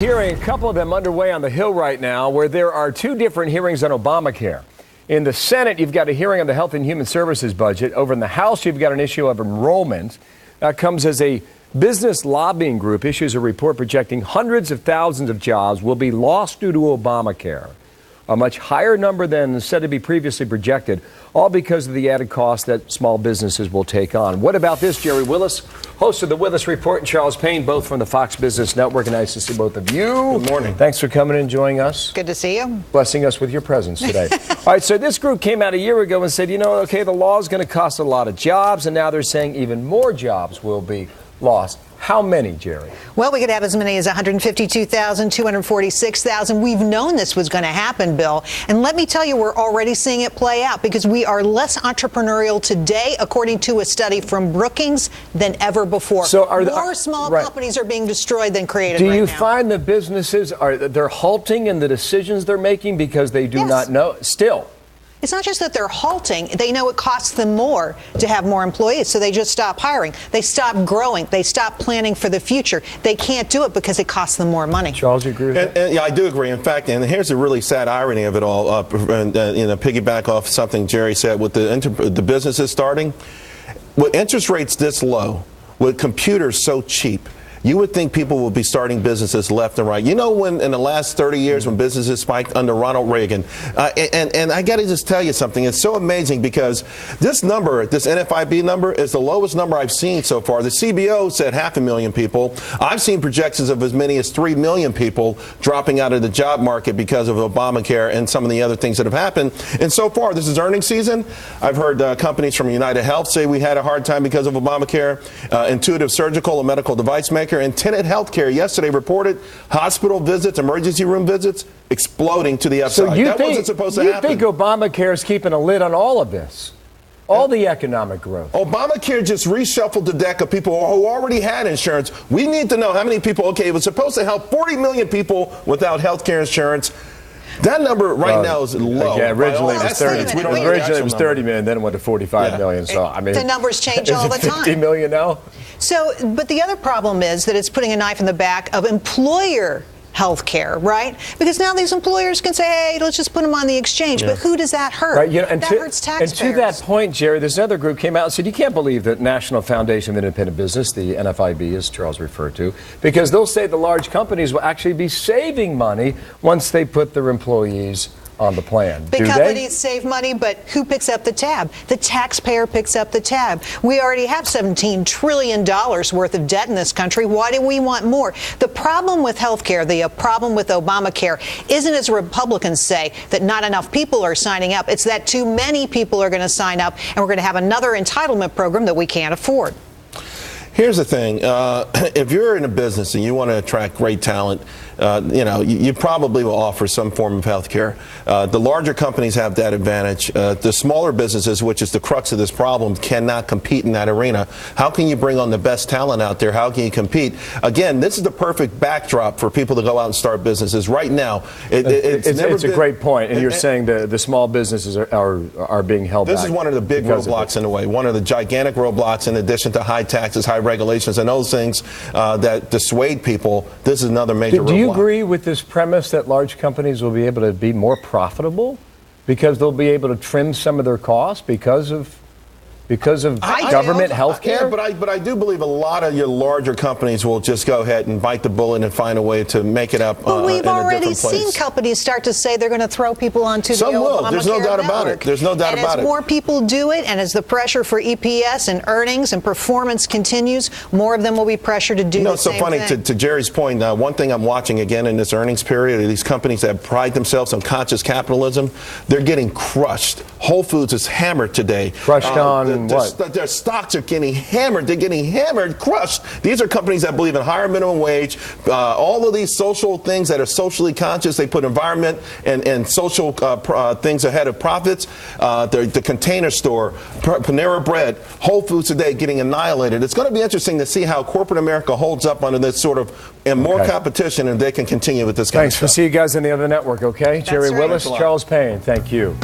Hearing, a couple of them underway on the Hill right now, where there are two different hearings on Obamacare. In the Senate, you've got a hearing on the Health and Human Services budget. Over in the House, you've got an issue of enrollment. That comes as a business lobbying group issues a report projecting hundreds of thousands of jobs will be lost due to Obamacare, a much higher number than said to be previously projected, all because of the added cost that small businesses will take on. What about this, Jerry Willis, host of the Willis Report, and Charles Payne, both from the Fox Business Network. And nice to see both of you. Good morning. Thanks for coming and joining us. Good to see you. Blessing us with your presence today. All right, so this group came out a year ago and said, okay, the law is going to cost a lot of jobs, and now they're saying even more jobs will be lost. How many, Jerry? Well, we could have as many as 152,000, 246,000. We've known this was going to happen, Bill. And let me tell you, we're already seeing it play out because we are less entrepreneurial today, according to a study from Brookings, than ever before. So more small companies are being destroyed than created right now. Do you find the businesses, they're halting in the decisions they're making because they do not know? Still. It's not just that they're halting. They know it costs them more to have more employees, so they just stop hiring. They stop growing. They stop planning for the future. They can't do it because it costs them more money. Charles, you agree with that? And, yeah, I do agree. In fact, and here's the really sad irony of it all, piggyback off something Jerry said, with the businesses starting, with interest rates this low, with computers so cheap, you would think people will be starting businesses left and right. You know, when in the last 30 years when businesses spiked under Ronald Reagan, and I got to just tell you something. It's so amazing because this number, this NFIB number, is the lowest number I've seen so far. The CBO said 500,000 people. I've seen projections of as many as 3 million people dropping out of the job market because of Obamacare and some of the other things that have happened. And so far, this is earnings season. I've heard companies from United Health say we had a hard time because of Obamacare. Intuitive Surgical, a medical device maker, and Tenet Healthcare yesterday reported hospital visits, emergency room visits, exploding to the upside. So that wasn't supposed to happen. You think Obamacare is keeping a lid on all of this? All the economic growth. Obamacare just reshuffled the deck of people who already had insurance. We need to know how many people, it was supposed to help 40 million people without health care insurance. That number right now is low. Yeah, originally it was 30. Originally it was 30 million, then it went to 45 million. So I mean, the numbers change all the time. 50 million now. So, but the other problem is that it's putting a knife in the back of employer health care, right? Because now these employers can say, hey, let's just put them on the exchange. But who does that hurt? Right, that hurts taxpayers. And to that point, Jerry, there's another group came out and said, you can't believe that National Foundation of Independent Business, the NFIB, as Charles referred to, because they'll say the large companies will actually be saving money once they put their employees on the plan. Big companies save money, but who picks up the tab? The taxpayer picks up the tab. We already have $17 trillion worth of debt in this country. Why do we want more? The problem with health care, the problem with Obamacare, isn't, as Republicans say, that not enough people are signing up. It's that too many people are going to sign up, and we're going to have another entitlement program that we can't afford. Here's the thing. If you're in a business and you want to attract great talent, you probably will offer some form of health care. The larger companies have that advantage. The smaller businesses, which is the crux of this problem, cannot compete in that arena. How can you bring on the best talent out there? How can you compete? Again, this is the perfect backdrop for people to go out and start businesses. Right now, it's a great point. And you're saying the small businesses are being held back. This is one of the big roadblocks in a way. One of the gigantic roadblocks, in addition to high taxes, high regulations, and those things that dissuade people. This is another major roadblock. Do you agree with this premise that large companies will be able to be more profitable because they'll be able to trim some of their costs because of government health care? Yeah, but I do believe a lot of your larger companies will just go ahead and bite the bullet and find a way to make it up. But we've already seen companies start to say they're going to throw people onto the Obamacare. There's no doubt about it. There's no doubt about it. As more people do it, and as the pressure for EPS and earnings and performance continues, more of them will be pressured to do the same thing. It's so funny, to Jerry's point, one thing I'm watching again in this earnings period are these companies that pride themselves on conscious capitalism. They're getting crushed. Whole Foods is hammered today. Crushed on what? Their stocks are getting hammered. They're getting hammered, crushed. These are companies that believe in higher minimum wage. All of these social things that are socially conscious, they put environment and social things ahead of profits. The Container Store, Panera Bread, Whole Foods today getting annihilated. It's going to be interesting to see how corporate America holds up under this sort of and more competition, and they can continue with this kind of stuff. Thanks. We'll see you guys in the other network, okay? Jerry Willis, Charles Payne, thank you.